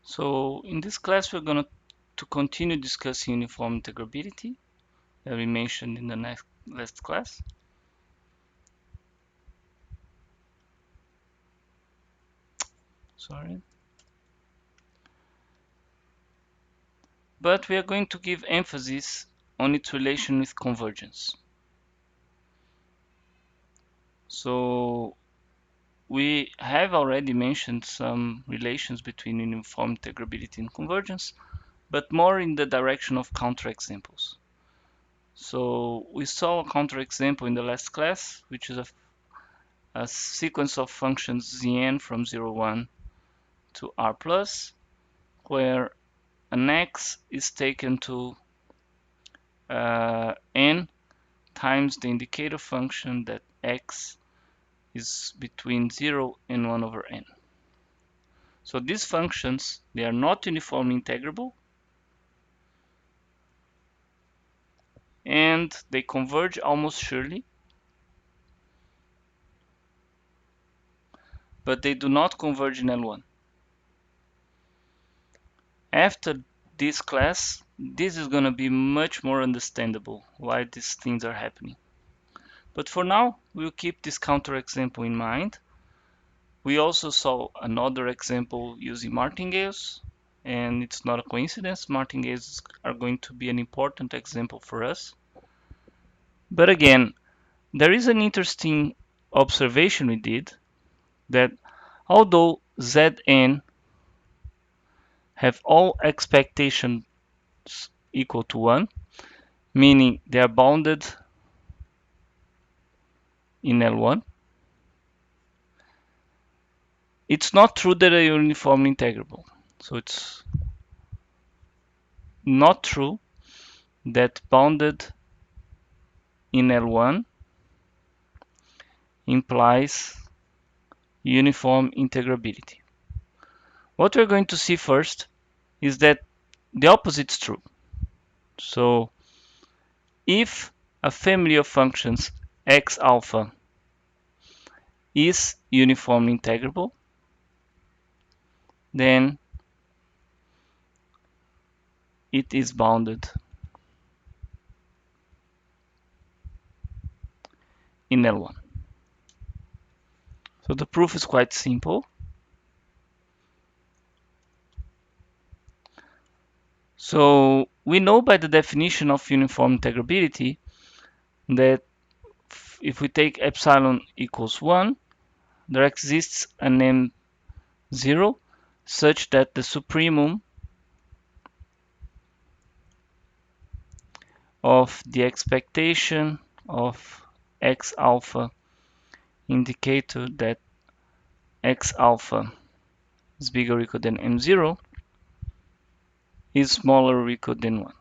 So in this class, we're going to continue discussing uniform integrability that we mentioned in the last class. Sorry. But we are going to give emphasis on its relation with convergence. So we have already mentioned some relations between uniform integrability and convergence, but more in the direction of counterexamples. So we saw a counterexample in the last class, which is a sequence of functions Zn from 0, 1 to r plus, where an x is taken to n times the indicator function that x is between 0 and 1 over n. So these functions, they are not uniformly integrable, and they converge almost surely, but they do not converge in L1. After this class, this is going to be much more understandable why these things are happening. But for now, we'll keep this counterexample in mind. We also saw another example using martingales, and it's not a coincidence. Martingales are going to be an important example for us. But again, there is an interesting observation we did that although Zn have all expectations equal to 1, meaning they are bounded in L1, it's not true that they are uniformly integrable. So it's not true that bounded in L1 implies uniform integrability. What we're going to see first is that the opposite is true. So if a family of functions x alpha is uniformly integrable, then it is bounded in L1. So the proof is quite simple. So we know by the definition of uniform integrability that if we take epsilon equals 1, there exists an M0 such that the supremum of the expectation of x alpha indicator that x alpha is bigger or equal than M0 is smaller or equal than 1.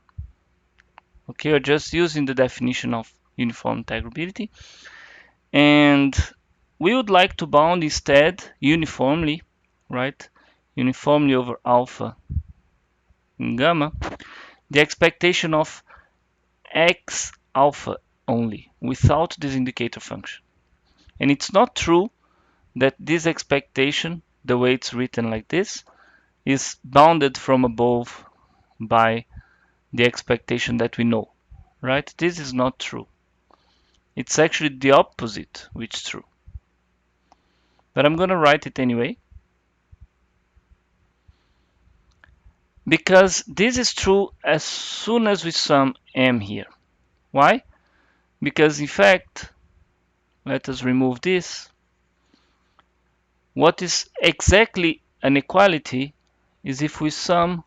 Okay, we're just using the definition of uniform integrability. And we would like to bound instead uniformly, right? Uniformly over alpha and gamma, the expectation of x alpha only, without this indicator function. And it's not true that this expectation, the way it's written like this, is bounded from above by the expectation that we know, right? This is not true. It's actually the opposite which is true. But I'm going to write it anyway. Because this is true as soon as we sum m here. Why? Because in fact, let us remove this. What is exactly an equality is if we sum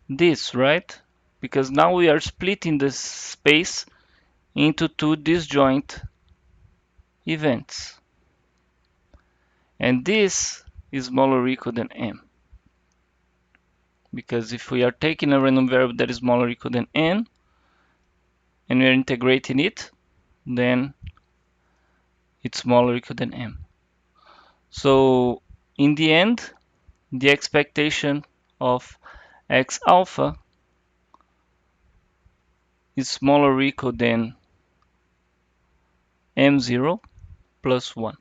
this, right? Because now we are splitting the space into two disjoint events. And this is smaller or equal than m. Because if we are taking a random variable that is smaller or equal than n, and we are integrating it, then it's smaller or equal than m. So in the end, the expectation of x alpha is smaller or equal than m0 plus 1.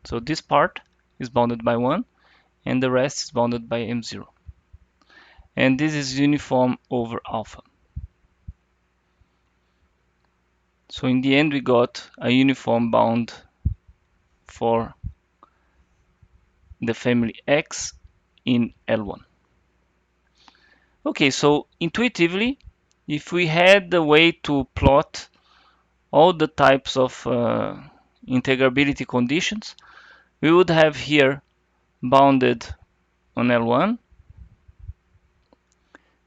So this part is bounded by 1, and the rest is bounded by M0. And this is uniform over alpha. So in the end we got a uniform bound for the family X in L1. Okay, so intuitively, if we had the way to plot all the types of integrability conditions, we would have here bounded on L1.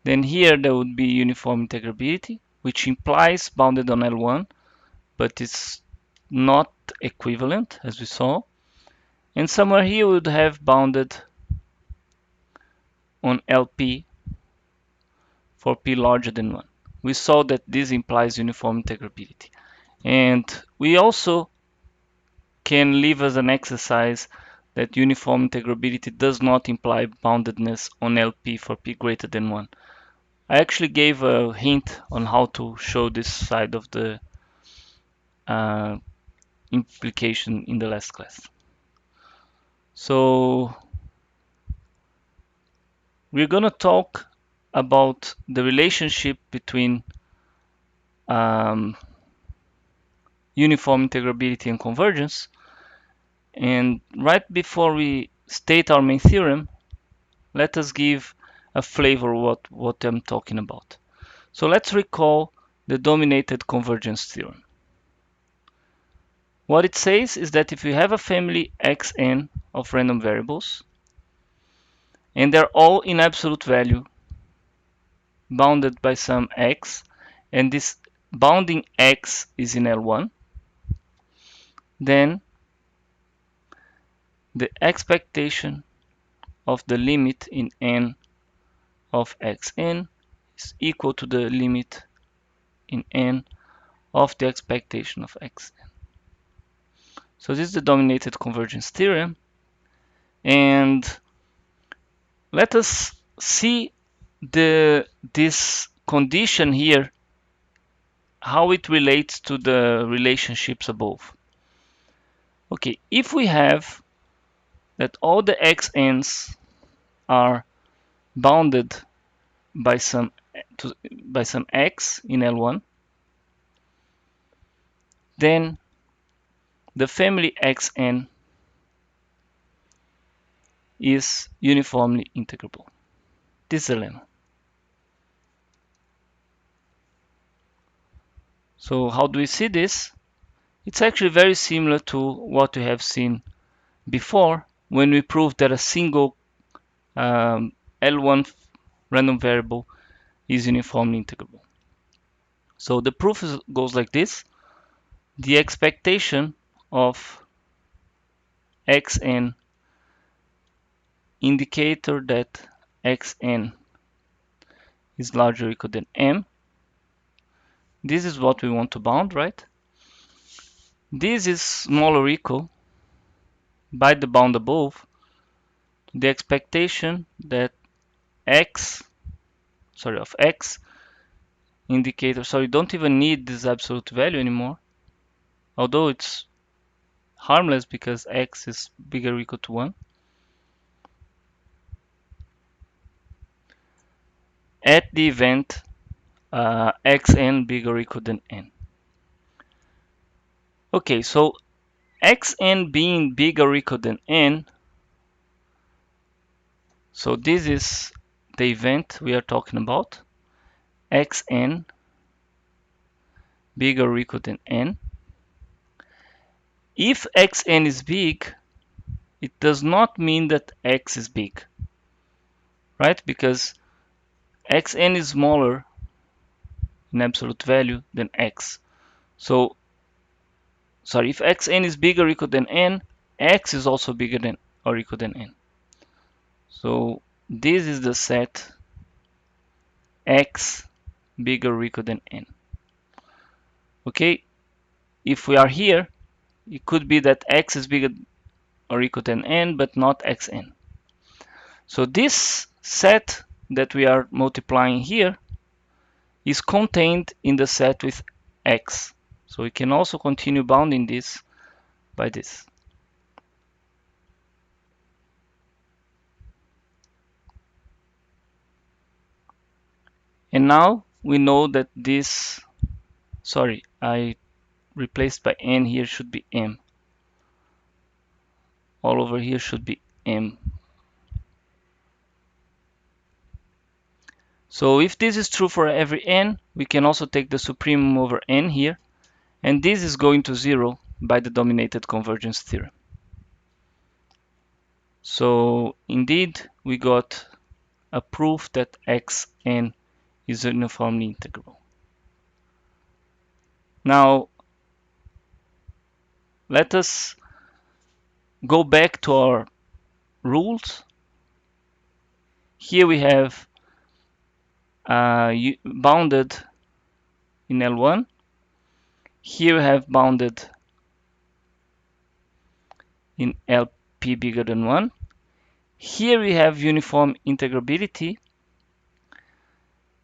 Then here there would be uniform integrability, which implies bounded on L1, but it's not equivalent, as we saw. And somewhere here we would have bounded on LP for P larger than 1. We saw that this implies uniform integrability. And we also can leave as an exercise that uniform integrability does not imply boundedness on LP for P greater than 1. I actually gave a hint on how to show this side of the implication in the last class. So we're going to talk about the relationship between uniform integrability and convergence. And right before we state our main theorem, let us give a flavor of what I'm talking about. So let's recall the dominated convergence theorem. What it says is that if you have a family xn of random variables, and they're all in absolute value, bounded by some x, and this bounding x is in L1, then the expectation of the limit in n of xn is equal to the limit in n of the expectation of xn. So this is the dominated convergence theorem, and let us see this condition here, how it relates to the relationships above. Okay, if we have that all the xn's are bounded by some x in L1, then the family xn is uniformly integrable. This is the lemma. So how do we see this? It's actually very similar to what we have seen before when we proved that a single L1 random variable is uniformly integrable. So the proof goes like this. The expectation of xn indicator that xn is larger or equal than m. This is what we want to bound, right? This is smaller or equal by the bound above to the expectation that x indicator, so you don't even need this absolute value anymore, although it's harmless because x is bigger or equal to 1, at the event xn bigger or equal than n. Okay, so xn being bigger or equal than n, so this is the event we are talking about, xn bigger or equal than n. If xn is big, it does not mean that x is big, right? Because xn is smaller in absolute value than x. So, if xn is bigger or equal than n, x is also bigger than or equal than n. So this is the set x bigger or equal than n. Okay, if we are here, it could be that x is bigger or equal than n, but not xn. So this set that we are multiplying here is contained in the set with x. So we can also continue bounding this by this. And now we know that this, sorry, I replaced by n here, should be m. All over here should be m. So if this is true for every n, we can also take the supremum over n here, and this is going to 0 by the dominated convergence theorem. So indeed, we got a proof that xn is uniformly integrable. Now, let us go back to our rules. Here we have bounded in L1. Here we have bounded in LP bigger than 1. Here we have uniform integrability.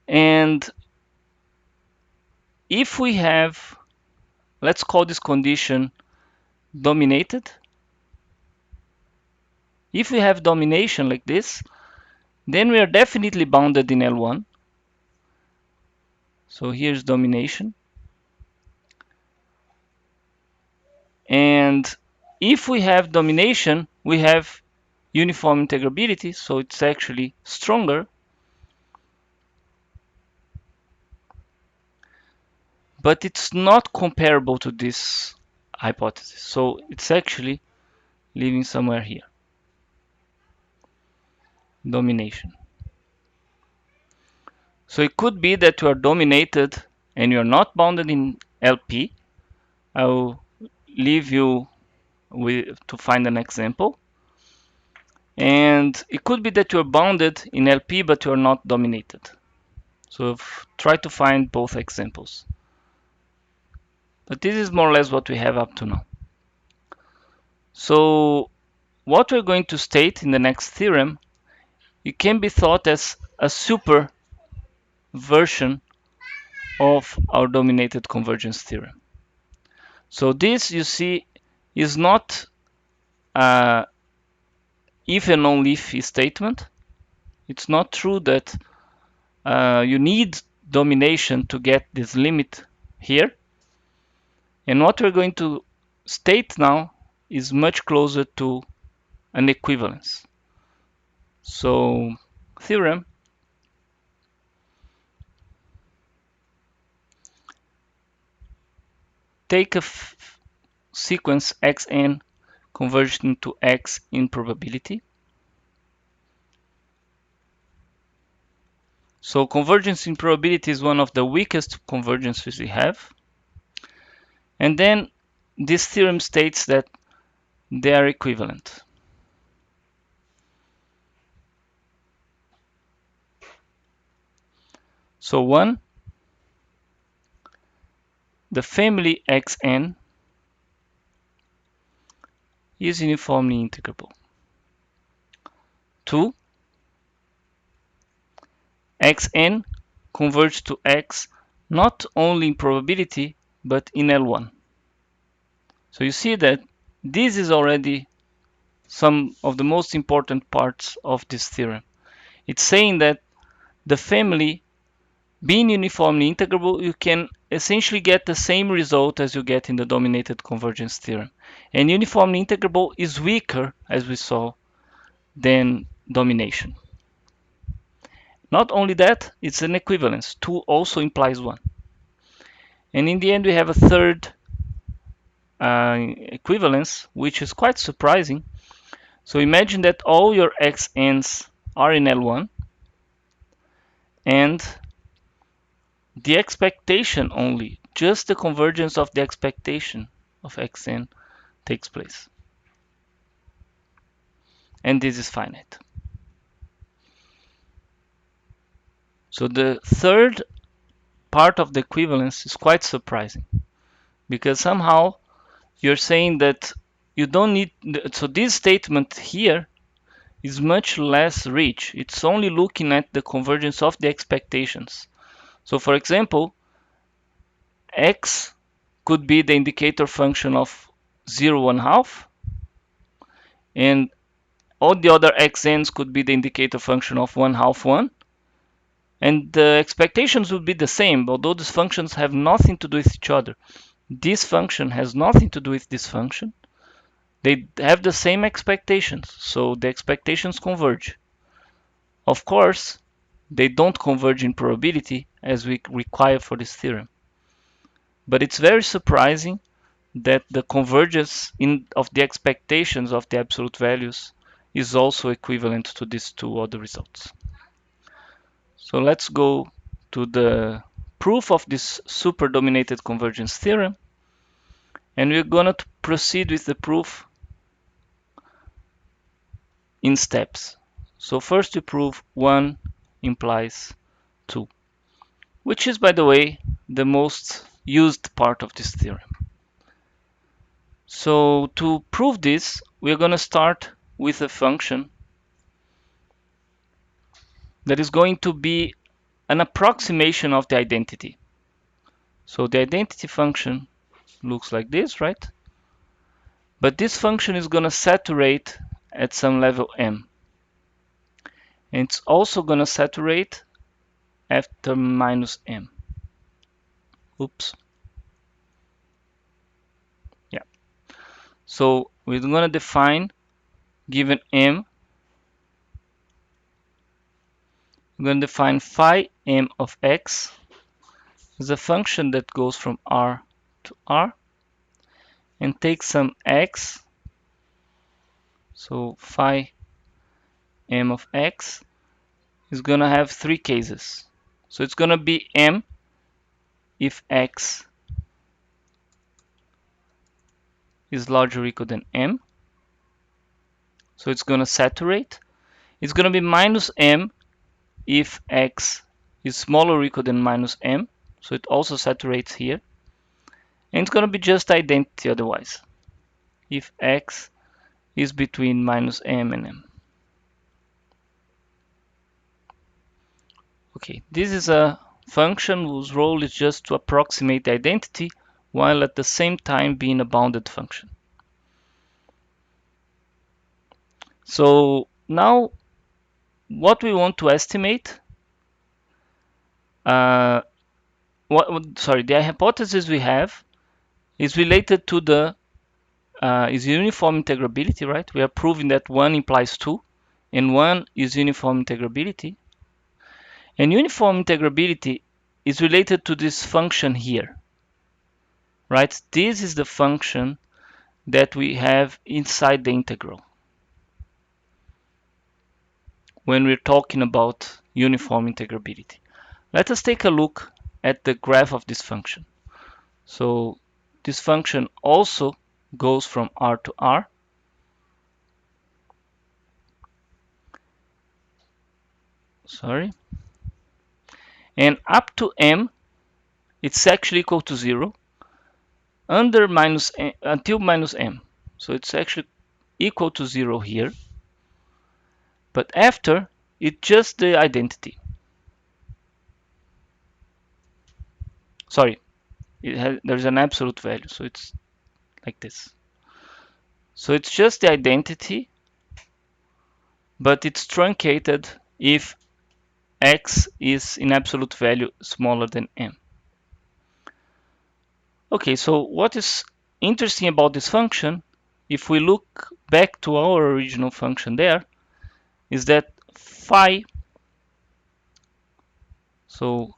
And if we have, let's call this condition dominated. If we have domination like this, then we are definitely bounded in L1. So here's domination. And if we have domination, we have uniform integrability, so it's actually stronger. But it's not comparable to this hypothesis. So it's actually living somewhere here. Domination. So it could be that you are dominated and you are not bounded in LP. I will leave you to find an example. And it could be that you are bounded in LP but you are not dominated. So try to find both examples. But this is more or less what we have up to now. So what we're going to state in the next theorem, it can be thought as a super version of our dominated convergence theorem. So this, you see, is not if and only if statement. It's not true that you need domination to get this limit here. And what we're going to state now is much closer to an equivalence. So theorem, take a sequence xn converged into x in probability. So convergence in probability is one of the weakest convergences we have. And then this theorem states that they are equivalent. So 1, the family xn is uniformly integrable. 2, xn converges to x not only in probability but in L1. So you see that this is already some of the most important parts of this theorem. It's saying that the family being uniformly integrable, you can essentially get the same result as you get in the dominated convergence theorem. And uniformly integrable is weaker, as we saw, than domination. Not only that, it's an equivalence. 2 also implies 1. And in the end, we have a third equivalence, which is quite surprising. So imagine that all your xn's are in L1, and the expectation only, just the convergence of the expectation of xn takes place. And this is finite. So the third part of the equivalence is quite surprising, because somehow you're saying that you don't need, so this statement here is much less rich. It's only looking at the convergence of the expectations. So for example, x could be the indicator function of 0, 1/2, and all the other xn's could be the indicator function of 1/2, 1. And the expectations will be the same, although these functions have nothing to do with each other. This function has nothing to do with this function. They have the same expectations, so the expectations converge. Of course, they don't converge in probability as we require for this theorem. But it's very surprising that the convergence of the expectations of the absolute values is also equivalent to these two other results. So let's go to the proof of this super-dominated convergence theorem, and we're going to proceed with the proof in steps. So first we prove 1 implies 2, which is, by the way, the most used part of this theorem. So to prove this, we're going to start with a function that is going to be an approximation of the identity. So the identity function looks like this, right? But this function is going to saturate at some level m. And it's also going to saturate after minus m. Oops. Yeah. So we're going to define, given m, we're going to define phi m of x as a function that goes from R to R and takes some x. So phi m of x is going to have three cases. So it's going to be m if x is larger or equal than m. So it's going to saturate. It's going to be minus m if x is smaller or equal than minus m. So it also saturates here. And it's going to be just identity otherwise, if x is between minus m and m. Okay, this is a function whose role is just to approximate the identity while at the same time being a bounded function. So now what we want to estimate, the hypothesis we have is related to the is uniform integrability, right? We are proving that 1 implies 2 and 1 is uniform integrability. And uniform integrability is related to this function here, right? This is the function that we have inside the integral when we're talking about uniform integrability. Let us take a look at the graph of this function. So this function also goes from R to R. And up to m, it's actually equal to 0 under minus m, until minus m. So it's actually equal to 0 here. But after, it's just the identity. There's an absolute value, so it's like this. So it's just the identity, but it's truncated if x is in absolute value smaller than m. Okay, so what is interesting about this function, if we look back to our original function there, is that phi, so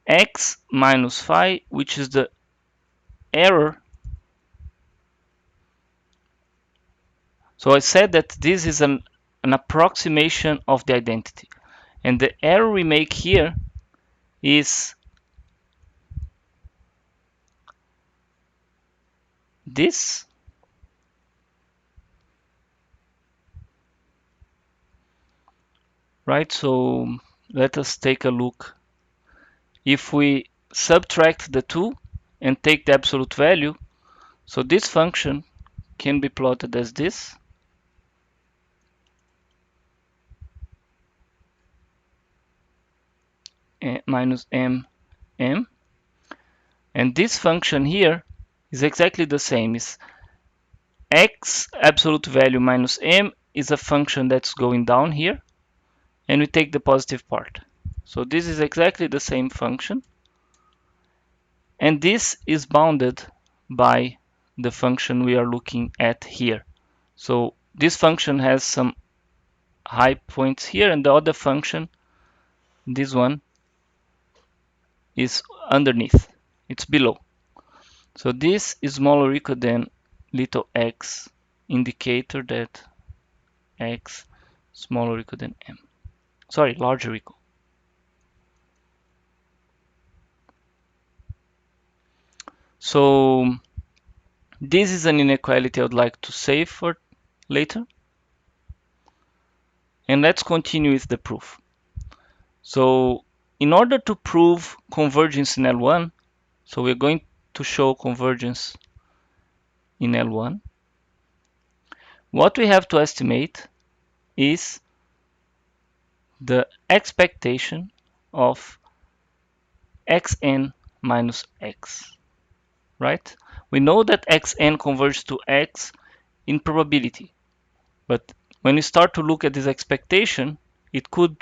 x minus phi, which is the error. So I said that this is an approximation of the identity. And the error we make here is this. Right, so let us take a look. If we subtract the 2 and take the absolute value, so this function can be plotted as this. Minus m. And this function here is exactly the same. Is x absolute value minus m is a function that's going down here, and we take the positive part. So this is exactly the same function, and this is bounded by the function we are looking at here. So this function has some high points here, and the other function, this one, is underneath. It's below. So this is smaller or equal than little x, indicator that x smaller or equal than m. Sorry, larger or equal. So this is an inequality I would like to save for later. And let's continue with the proof. So in order to prove convergence in L1, so we're going to show convergence in L1. What we have to estimate is the expectation of xn minus x, right? We know that xn converges to x in probability, but when we start to look at this expectation, it could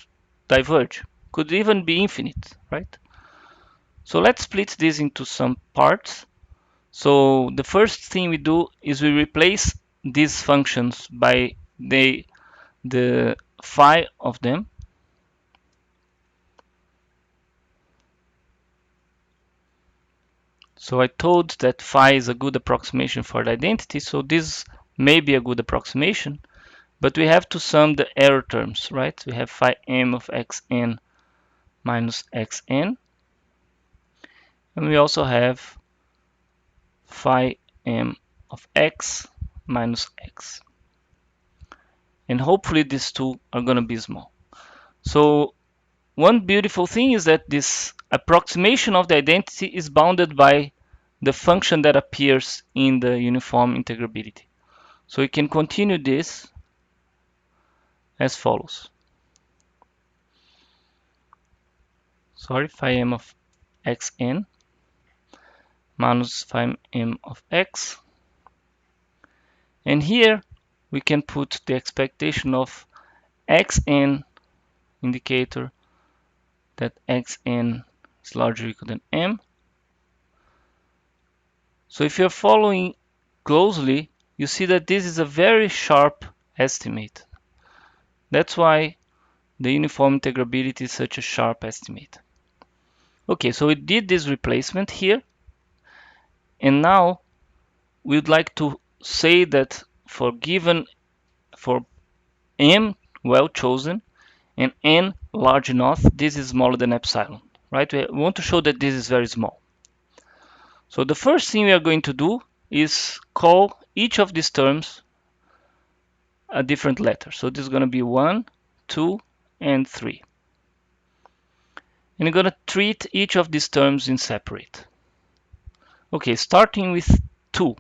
diverge, could even be infinite, right? So let's split this into some parts. So the first thing we do is we replace these functions by the phi of them. So I told that phi is a good approximation for the identity, so this may be a good approximation, but we have to sum the error terms, right? We have phi m of xn minus xn, and we also have phi m of x minus x. And hopefully these two are going to be small. So one beautiful thing is that this approximation of the identity is bounded by the function that appears in the uniform integrability. So we can continue this as follows. Sorry, phi m of xn minus phi m of x. And here we can put the expectation of xn, indicator that xn is larger or equal than m. So if you're following closely, you see that this is a very sharp estimate. That's why the uniform integrability is such a sharp estimate. Okay, so we did this replacement here. And now we would like to say that for m well chosen and n large enough, this is smaller than epsilon, right? We want to show that this is very small. So the first thing we are going to do is call each of these terms a different letter. So this is going to be 1, 2, and 3. And we're going to treat each of these terms in separate. Okay, starting with 2.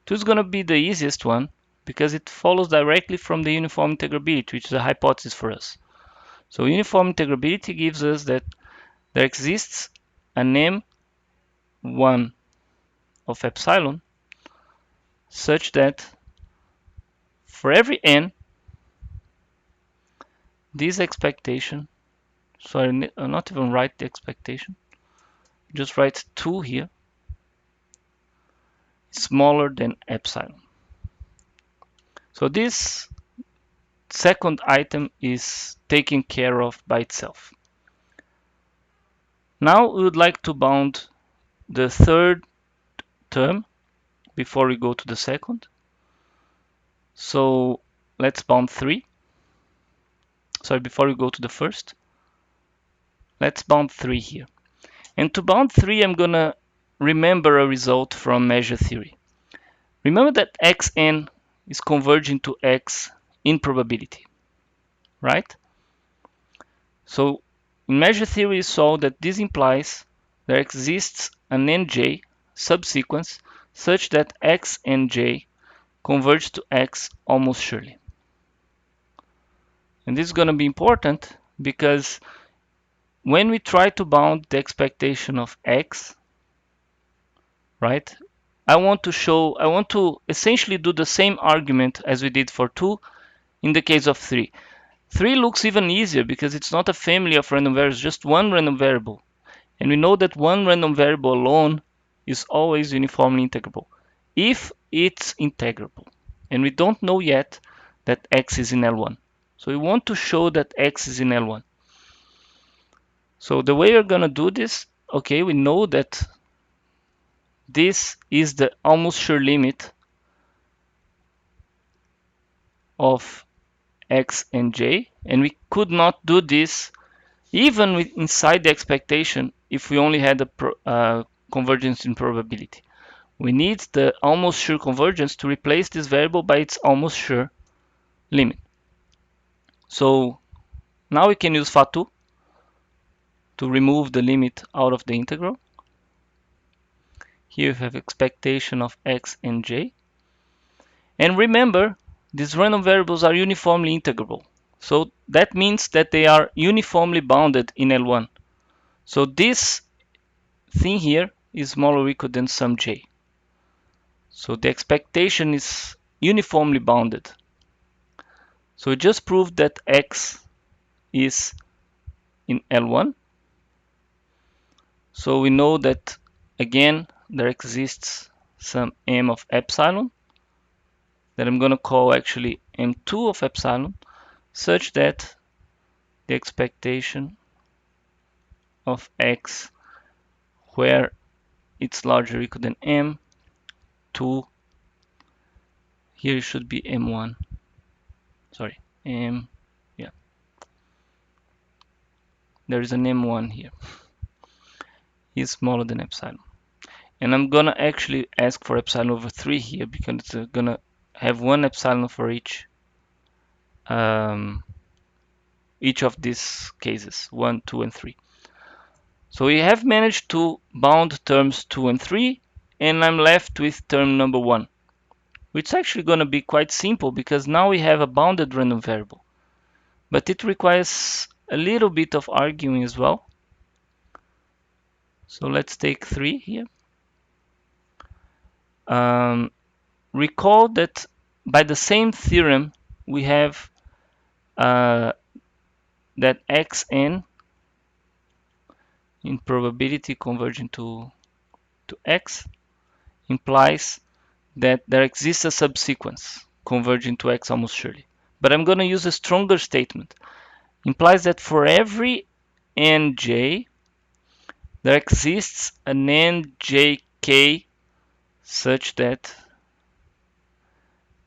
2 is going to be the easiest one because it follows directly from the uniform integrability, which is a hypothesis for us. So uniform integrability gives us that there exists an m1 of epsilon such that for every n, this expectation, sorry, I'll not even write the expectation, just write 2 here, smaller than epsilon. So this second item is taken care of by itself. Now we would like to bound the third term before we go to the second. So let's bound 3. Sorry, before we go to the first, let's bound 3 here. And to bound 3, I'm going to remember a result from measure theory. Remember that xn is converging to x in probability, right? So in measure theory, we saw that this implies there exists an nj subsequence such that x and j converge to x almost surely. And this is going to be important because when we try to bound the expectation of x, right, I want to essentially do the same argument as we did for 2 in the case of 3. 3 looks even easier because it's not a family of random variables, just one random variable. And we know that one random variable alone is always uniformly integrable if it's integrable. And we don't know yet that x is in L1. So we want to show that x is in L1. So the way we're going to do this, okay, we know that this is the almost sure limit of x and j, and we could not do this even inside the expectation if we only had a convergence in probability. We need the almost sure convergence to replace this variable by its almost sure limit. So now we can use fatu to remove the limit out of the integral. Here we have expectation of x and j. And remember, these random variables are uniformly integrable. So that means that they are uniformly bounded in L1. So this thing here is smaller or equal than sum j. So the expectation is uniformly bounded. So we just proved that x is in L1. So we know that, again, there exists some m of epsilon that I'm going to call actually m2 of epsilon, such that the expectation of x where it's larger or equal than m2, here it should be m1, sorry, yeah, there is an m1 here, is smaller than epsilon. And I'm gonna actually ask for epsilon over 3 here because it's gonna have one epsilon for each of these cases, 1, 2, and 3. So we have managed to bound terms 2 and 3, and I'm left with term number 1, which is actually going to be quite simple because now we have a bounded random variable. But it requires a little bit of arguing as well. So let's take 3 here. Recall that by the same theorem, we have that xn in probability converging to x implies that there exists a subsequence converging to x almost surely. But I'm going to use a stronger statement. Implies that for every nj, there exists an njk such that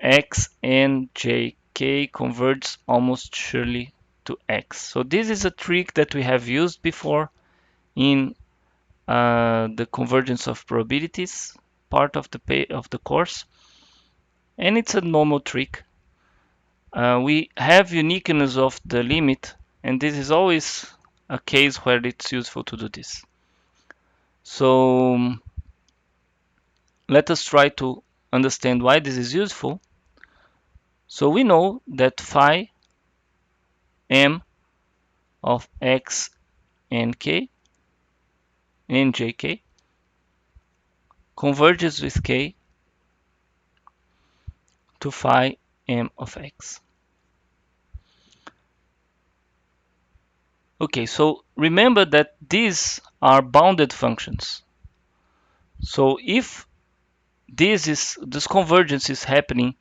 x and jk converges almost surely to x. So this is a trick that we have used before in the convergence of probabilities part of the course, and it's a normal trick. We have uniqueness of the limit, and this is always a case where it's useful to do this. So let us try to understand why this is useful. So we know that phi m of x and k and jk converges with k to phi m of x. Okay, so remember that these are bounded functions. So if this convergence is happening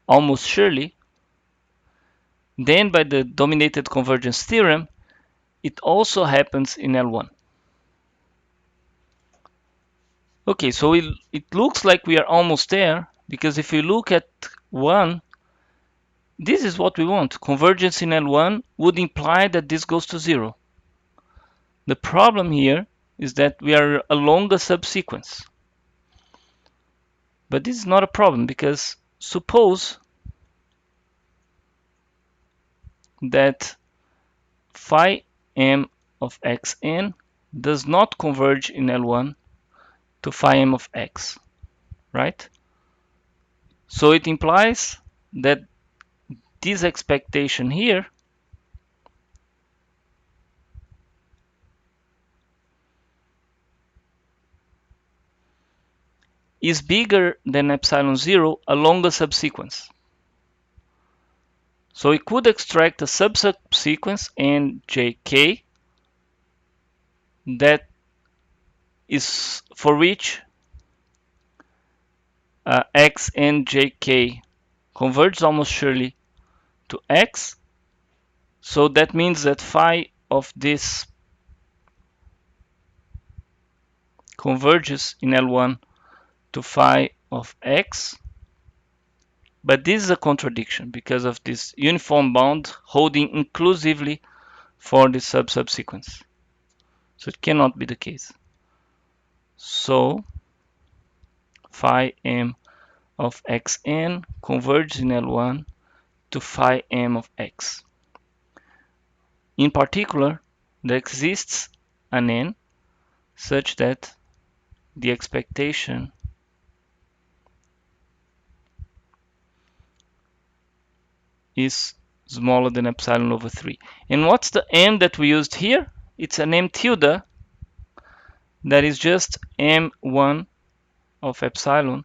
almost surely, then by the dominated convergence theorem, it also happens in L1. Okay, so it looks like we are almost there, because if we look at 1, this is what we want. Convergence in L1 would imply that this goes to 0. The problem here is that we are along a subsequence. But this is not a problem, because suppose that phi m of xn does not converge in L1 to phi m of x, right? So it implies that this expectation here is bigger than epsilon 0 along a subsequence. So we could extract a subsequence njk that is for which x and jk converges almost surely to x. So that means that phi of this converges in L1 to phi of x. But this is a contradiction because of this uniform bound holding inclusively for the subsequence. So it cannot be the case. So phi m of xn converges in L1 to phi m of x. In particular, there exists an n such that the expectation is smaller than epsilon over 3. And what's the m that we used here? It's an m tilde that is just m1 of epsilon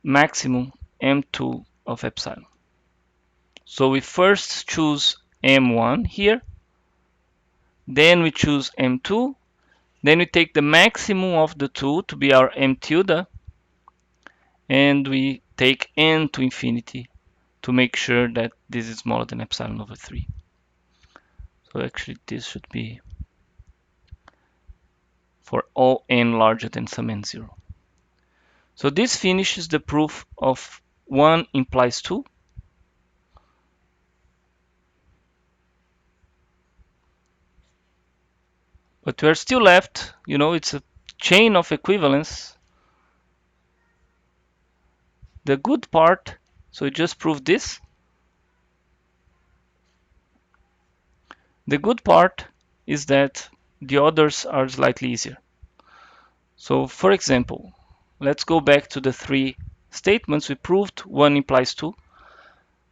maximum m2 of epsilon. So we first choose m1 here, then we choose m2, then we take the maximum of the two to be our m tilde, and we take n to infinity to make sure that this is smaller than epsilon over 3. So actually this should be for all n larger than some n0. So this finishes the proof of 1 implies 2. But we're still left, it's a chain of equivalence. The good part, so we just proved this. The good part is that the others are slightly easier. So for example, let's go back to the 3 statements. We proved 1 implies 2.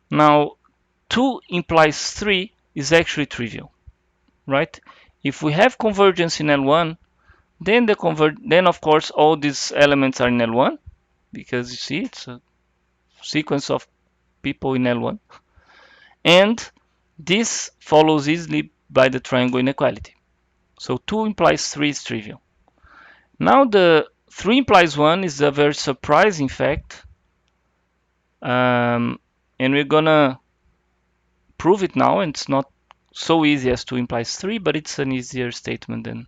Now 2 implies 3 is actually trivial, right? If we have convergence in L1, then of course all these elements are in L1, because you see it's a sequence of people in L1. And this follows easily by the triangle inequality. So 2 implies 3 is trivial. Now the 3 implies 1 is a very surprising fact. And we're gonna prove it now, and it's not so easy as 2 implies 3, but it's an easier statement than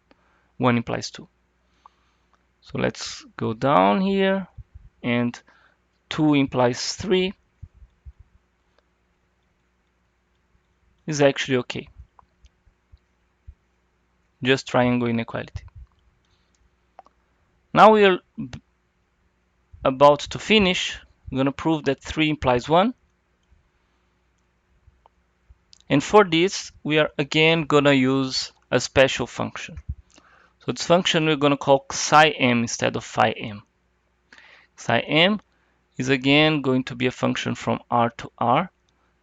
1 implies 2. So let's go down here, and 2 implies 3 is actually okay. Just triangle inequality. Now we are about to finish. I'm going to prove that 3 implies 1. And for this, we are again going to use a special function. So this function we're going to call psi m instead of phi m. Psi m is again going to be a function from R to R,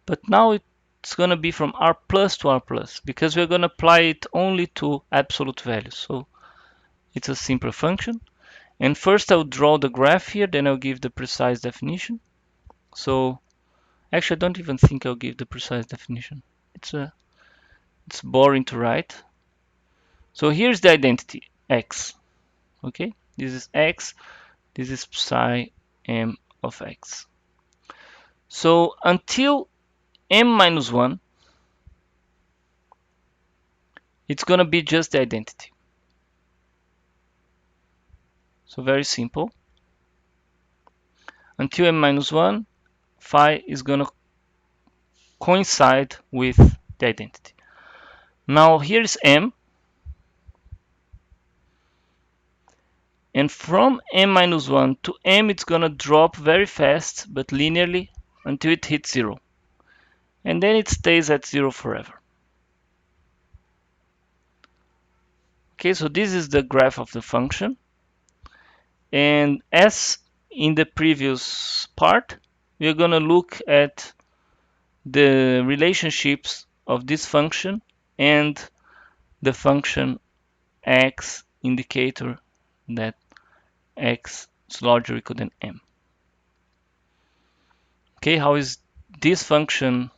but now it's going to be from R plus to R plus, because we're going to apply it only to absolute values. So it's a simpler function. And first I'll draw the graph here, then I'll give the precise definition. So actually I don't even think I'll give the precise definition. It's boring to write. So here's the identity, x. Okay, this is x, this is psi m of x. So until m minus 1, it's going to be just the identity. So very simple. Until m minus 1, phi is going to coincide with the identity. Now here's m. And from m minus 1 to m, it's going to drop very fast, but linearly, until it hits 0. And then it stays at 0 forever. Okay, so this is the graph of the function. And as in the previous part, we're going to look at the relationships of this function and the function x indicator that x is larger or equal than m. Okay, how is this function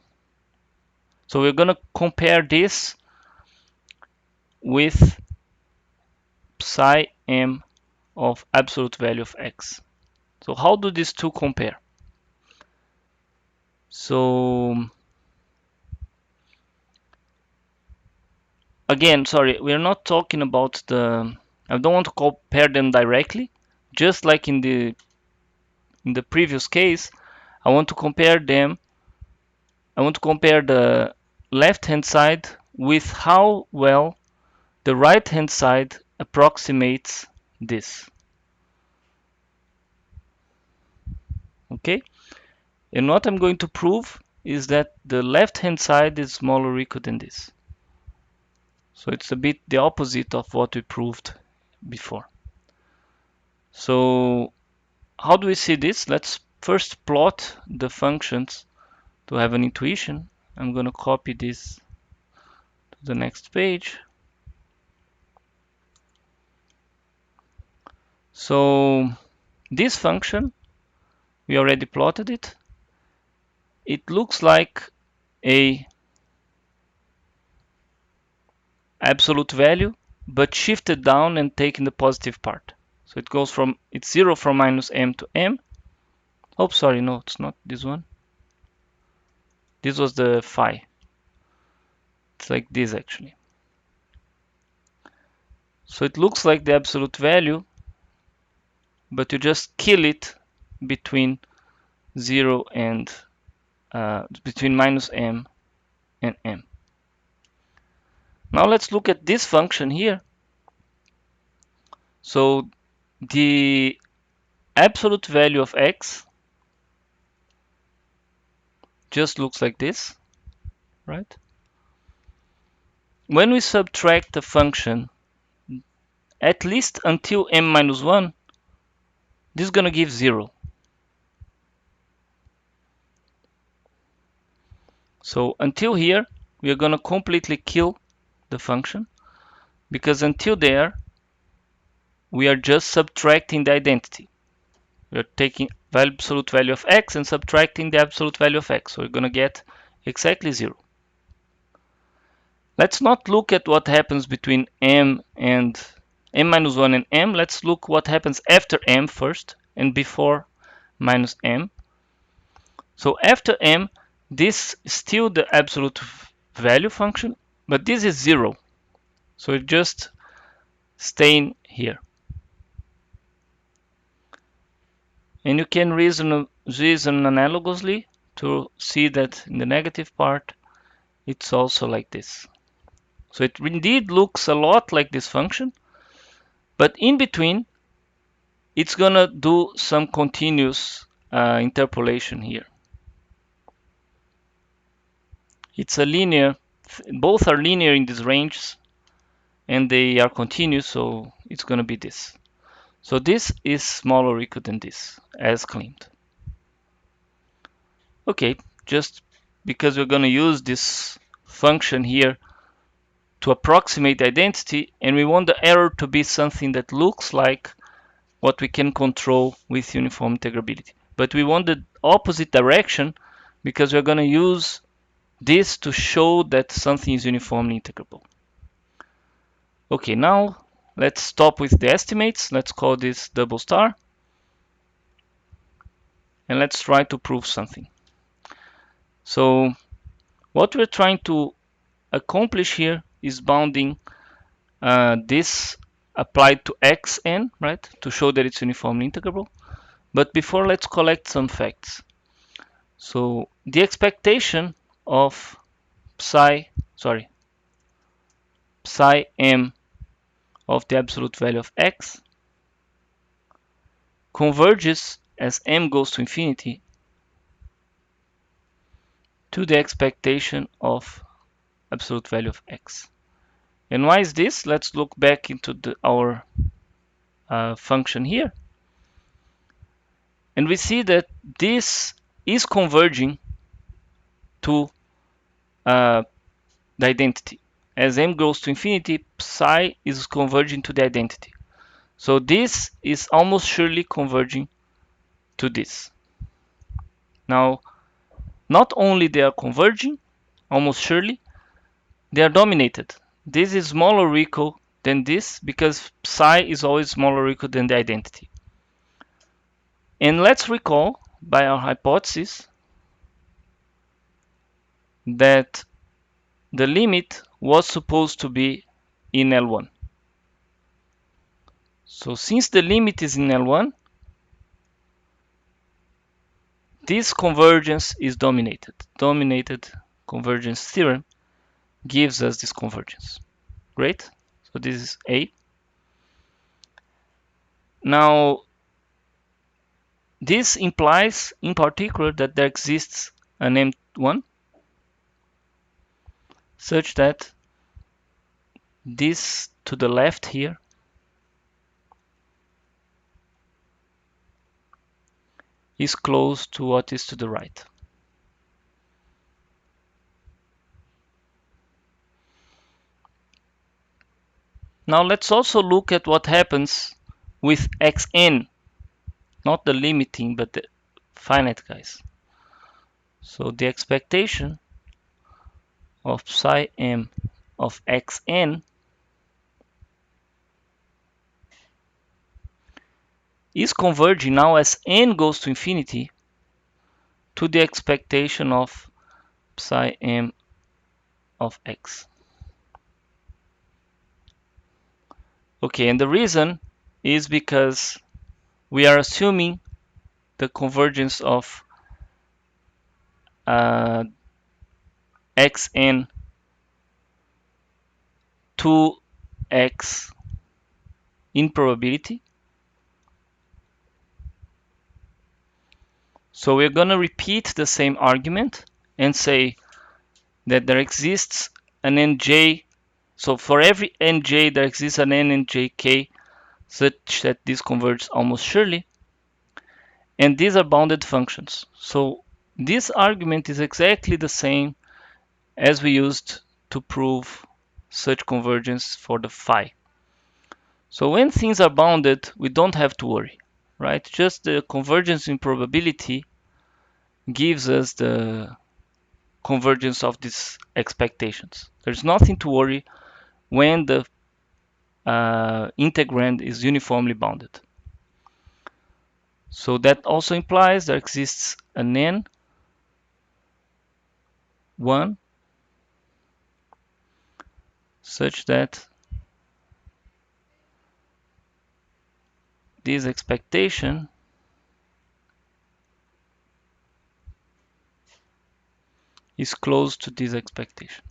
So we're going to compare this with psi m of absolute value of x. So how do these two compare? So again, sorry, we're not talking about I don't want to compare them directly. Just like in the previous case, I want to compare them. I want to compare the left-hand side with how well the right-hand side approximates this. Okay? And what I'm going to prove is that the left-hand side is smaller or equal than this. So it's a bit the opposite of what we proved before. So how do we see this? Let's first plot the functions to have an intuition. I'm going to copy this to the next page. So this function, we already plotted it. It looks like a absolute value, but shifted down and taking the positive part. So it goes from, it's 0 from minus m to m. Oh, sorry, no, it's not this one. This was the phi. It's like this actually. So it looks like the absolute value, but you just kill it between 0 and between minus m and m. Now let's look at this function here. So the absolute value of x just looks like this, right? When we subtract the function, at least until m minus 1, this is going to give 0. So until here, we are going to completely kill the function, because until there, we are just subtracting the identity. We are taking absolute value of x and subtracting the absolute value of x. So we're going to get exactly 0. Let's not look at what happens between m and m minus 1 and m. Let's look what happens after m first and before minus m. So after m, this is still the absolute value function, but this is 0. So it just staying here. And you can reason analogously to see that in the negative part, it's also like this. So it indeed looks a lot like this function, but in between, it's gonna do some continuous interpolation here. It's a linear, both are linear in these ranges, and they are continuous, so it's gonna be this. So this is smaller or equal than this, as claimed. Okay, just because we're gonna use this function here to approximate the identity, and we want the error to be something that looks like what we can control with uniform integrability. But we want the opposite direction because we're going to use this to show that something is uniformly integrable. Okay, now let's stop with the estimates. Let's call this double star. And let's try to prove something. So what we're trying to accomplish here is bounding this applied to xn, right, to show that it's uniformly integrable. But before, let's collect some facts. So the expectation of psi m of the absolute value of x converges as m goes to infinity to the expectation of absolute value of x. And why is this? Let's look back into our function here. And we see that this is converging to the identity. As m goes to infinity, psi is converging to the identity. So this is almost surely converging to this. Now, not only they are converging, almost surely, they are dominated. This is smaller or equal than this because psi is always smaller or equal than the identity. And let's recall by our hypothesis that the limit was supposed to be in L1. So since the limit is in L1, this convergence is dominated. Dominated convergence theorem gives us this convergence. Great. So this is A. Now, this implies in particular that there exists an M1 such that this to the left here is close to what is to the right. Now let's also look at what happens with xn, not the limiting but the finite guys. So the expectation of psi m of xn is converging now as n goes to infinity to the expectation of psi m of x. Okay, and the reason is because we are assuming the convergence of xn to x in probability. So we're going to repeat the same argument and say that there exists an nj. So for every nj, there exists an n and jk such that this converges almost surely. And these are bounded functions. So this argument is exactly the same as we used to prove such convergence for the phi. So when things are bounded, we don't have to worry, right? Just the convergence in probability gives us the convergence of these expectations. There's nothing to worry when the integrand is uniformly bounded. So that also implies there exists an n1 such that this expectation is close to this expectation.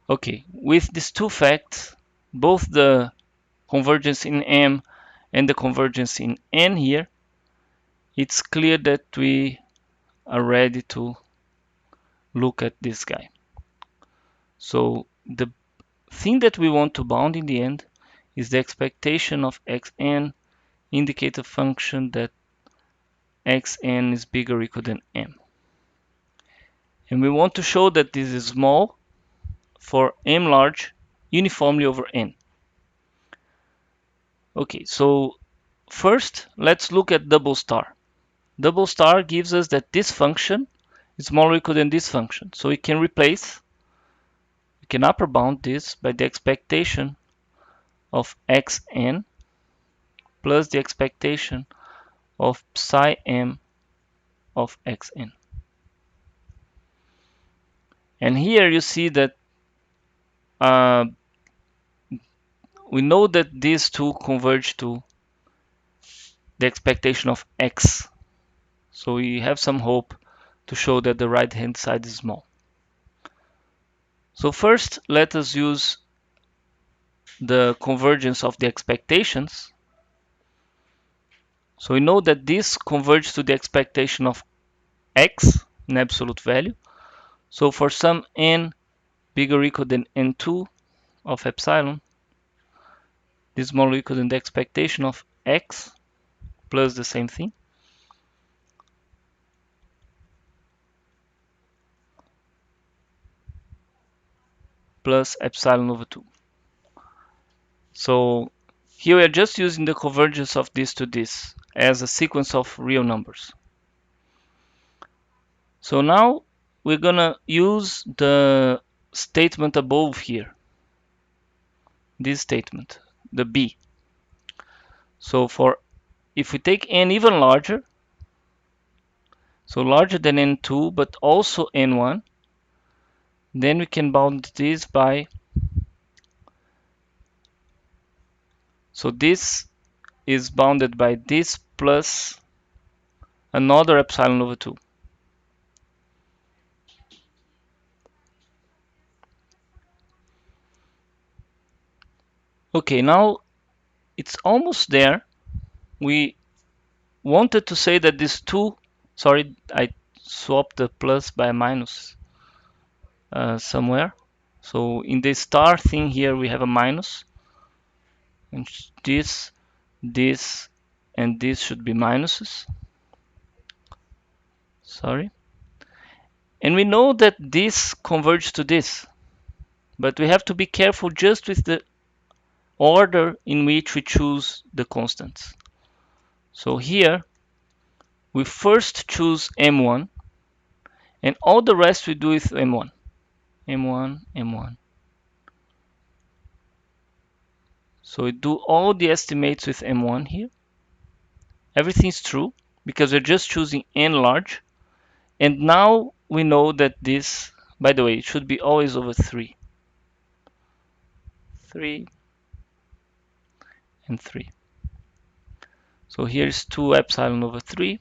Okay, with these two facts, both the convergence in M and the convergence in N here, it's clear that we are ready to look at this guy. So the thing that we want to bound in the end is the expectation of xn indicate a function that xn is bigger or equal than m. And we want to show that this is small for m large uniformly over n. Okay, so first let's look at double star. Double star gives us that this function is smaller or equal than this function. So we can upper bound this by the expectation of xn plus the expectation of psi m of xn. And here you see that we know that these two converge to the expectation of x. So we have some hope to show that the right hand side is small. So first, let us use the convergence of the expectations. So we know that this converges to the expectation of x in absolute value. So for some n bigger or equal than n2 of epsilon, this is smaller or equal than the expectation of x plus the same thing. Plus epsilon over 2. So Here we are just using the convergence of this to this as a sequence of real numbers. So now we're gonna use the statement above here, this statement, the B. So if we take n even larger, so larger than n2 but also n1, then we can bound this by, so this is bounded by this plus another epsilon over 2. Okay, now it's almost there. We wanted to say that this 2, sorry, I swapped the plus by a minus somewhere. So in the star thing here we have a minus, and this, and this should be minuses. Sorry. And we know that this converges to this, but we have to be careful just with the order in which we choose the constants. So here we first choose m1, and all the rest we do with m1, m1, m1. So we do all the estimates with m1 here. Everything's true because we're just choosing n large. And now we know that this, by the way, it should be always over 3. 3 and 3. So here's 2 epsilon over 3.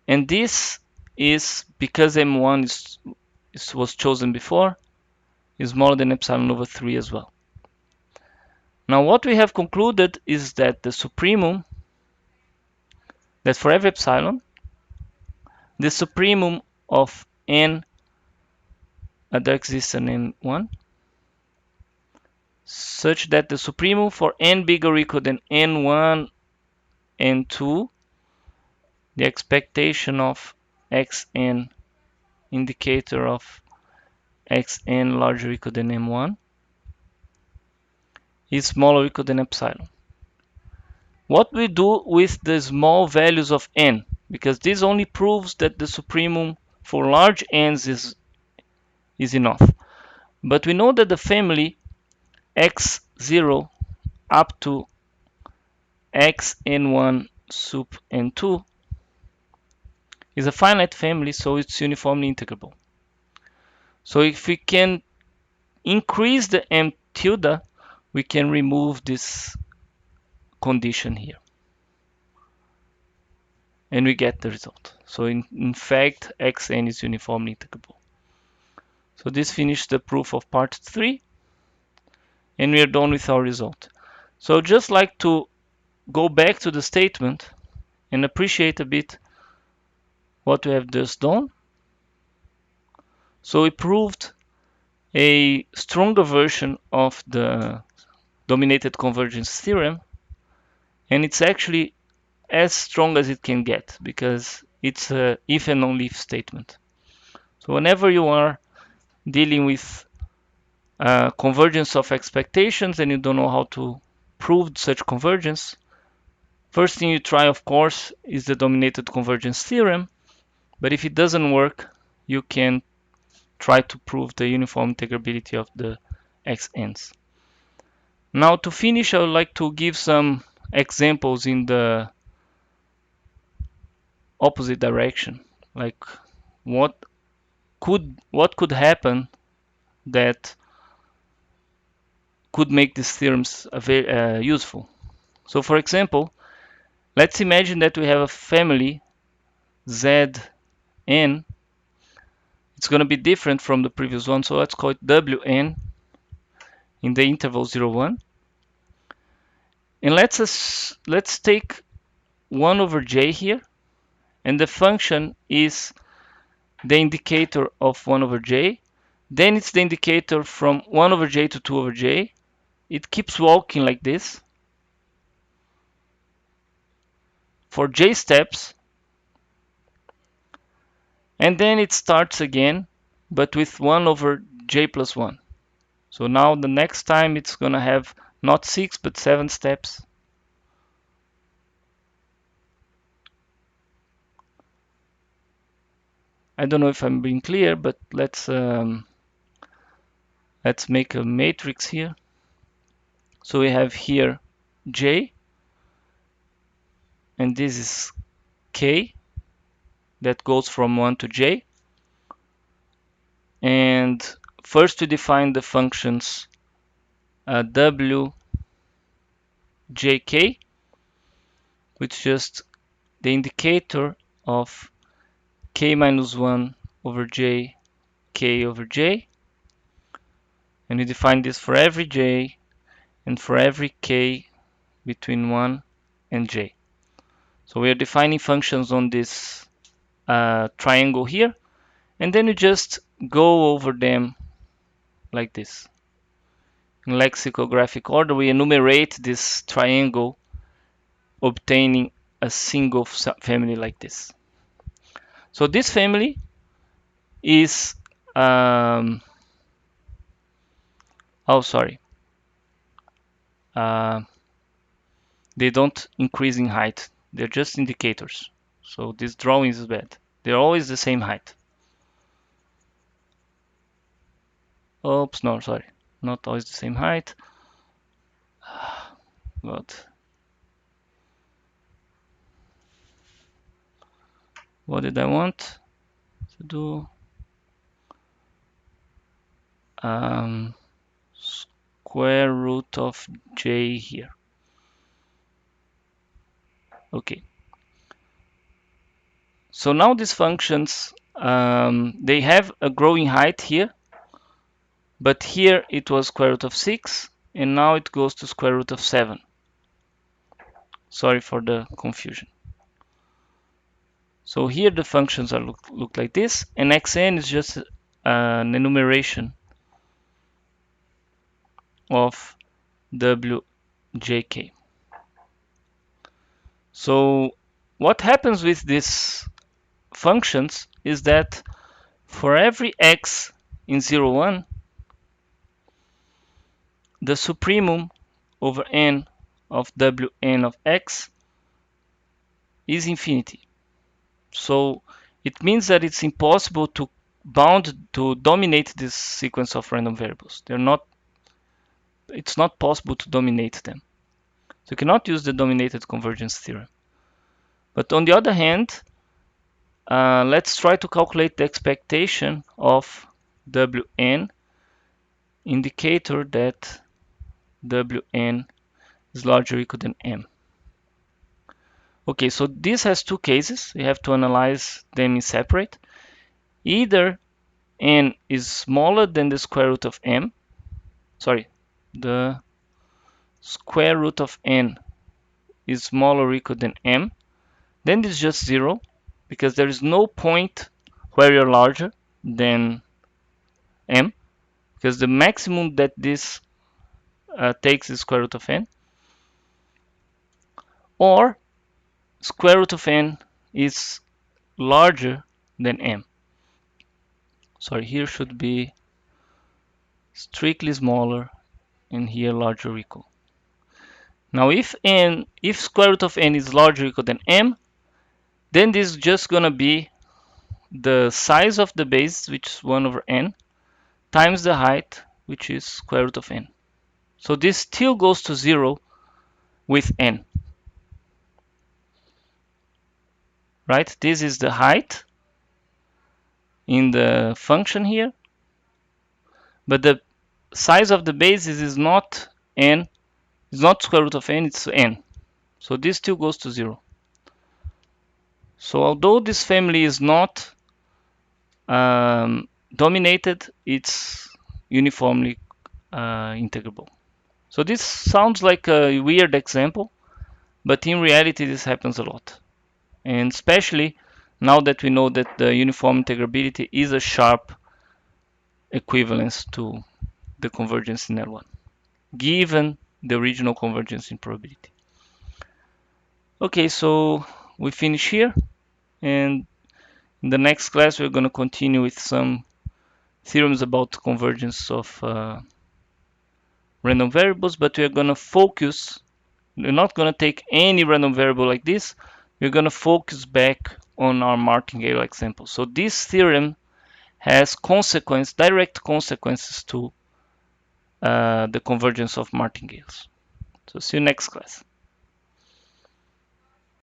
And this is, because m1 was chosen before, is smaller than epsilon over 3 as well. Now what we have concluded is that the supremum, that for every epsilon, the supremum of n, there exists an n1, such that the supremum for n bigger or equal than n1, n2, the expectation of xn, indicator of xn larger or equal than m1, is smaller or equal than epsilon. What we do with the small values of n, because this only proves that the supremum for large n's is enough. But we know that the family x0 up to xn1 sup n2 is a finite family, so it's uniformly integrable. So if we can increase the m tilde, we can remove this condition here. And we get the result. So in fact, xn is uniformly integrable. So this finished the proof of part 3. And we are done with our result. So just like to go back to the statement and appreciate a bit what we have just done. So we proved a stronger version of the dominated convergence theorem, and it's actually as strong as it can get because it's a if and only if statement. So whenever you are dealing with convergence of expectations and you don't know how to prove such convergence, first thing you try, of course, is the dominated convergence theorem. But if it doesn't work, you can try to prove the uniform integrability of the xn's. Now to finish, I would like to give some examples in the opposite direction. Like what could happen that could make these theorems useful. So for example, let's imagine that we have a family Zn. It's going to be different from the previous one, so let's call it Wn in the interval 0, 1. And let's take 1 over j here, and the function is the indicator of 1 over j. Then it's the indicator from 1 over j to 2 over j. It keeps walking like this for j steps, and then it starts again, but with 1 over j plus 1. So now the next time it's going to have not 6 but 7 steps. I don't know if I'm being clear, but let's make a matrix here. So we have here J, and this is K that goes from 1 to J. And first we define the functions W, J, K, which is just the indicator of K minus 1 over J, K over J. And we define this for every J and for every K between 1 and J. So we are defining functions on this triangle here, and then you just go over them like this. In lexicographic order, we enumerate this triangle, obtaining a single family like this. So this family is they don't increase in height. They're just indicators. So this drawing is bad. They're always the same height. Oops, no, sorry. Not always the same height. But what did I want to do? Square root of J here. Okay. So now these functions, they have a growing height here, but here it was square root of 6, and now it goes to square root of 7. Sorry for the confusion. So here the functions are look like this, and xn is just an enumeration of wjk. So what happens with these functions is that for every x in 0, 1, the supremum over n of wn of x is infinity. So it means that it's impossible to dominate this sequence of random variables. It's not possible to dominate them. So you cannot use the dominated convergence theorem. But on the other hand, let's try to calculate the expectation of Wn, indicator that Wn is larger or equal than m. Okay, so this has two cases. We have to analyze them in separate. Either n is smaller than the square root of m. Sorry, the square root of n is smaller or equal than m. Then it's just 0, because there is no point where you're larger than m, because the maximum that this takes is square root of n. Or square root of n is larger than m. Sorry, here should be strictly smaller and here larger or equal. Now if square root of n is larger or equal than m, then this is just gonna be the size of the base, which is 1 over n, times the height, which is square root of n. So this still goes to 0 with n. Right? This is the height in the function here, but the size of the basis is not n, it's not square root of n, it's n. So this still goes to 0. So although this family is not dominated, it's uniformly integrable. So this sounds like a weird example, but in reality this happens a lot. And especially now that we know that the uniform integrability is a sharp equivalence to the convergence in L1, given the original convergence in probability. Okay, so we finish here, and in the next class we're going to continue with some theorems about convergence of random variables, but we're going to focus, we're not going to take any random variable like this, we're going to focus back on our martingale example. So this theorem has direct consequences to the convergence of martingales. So see you next class.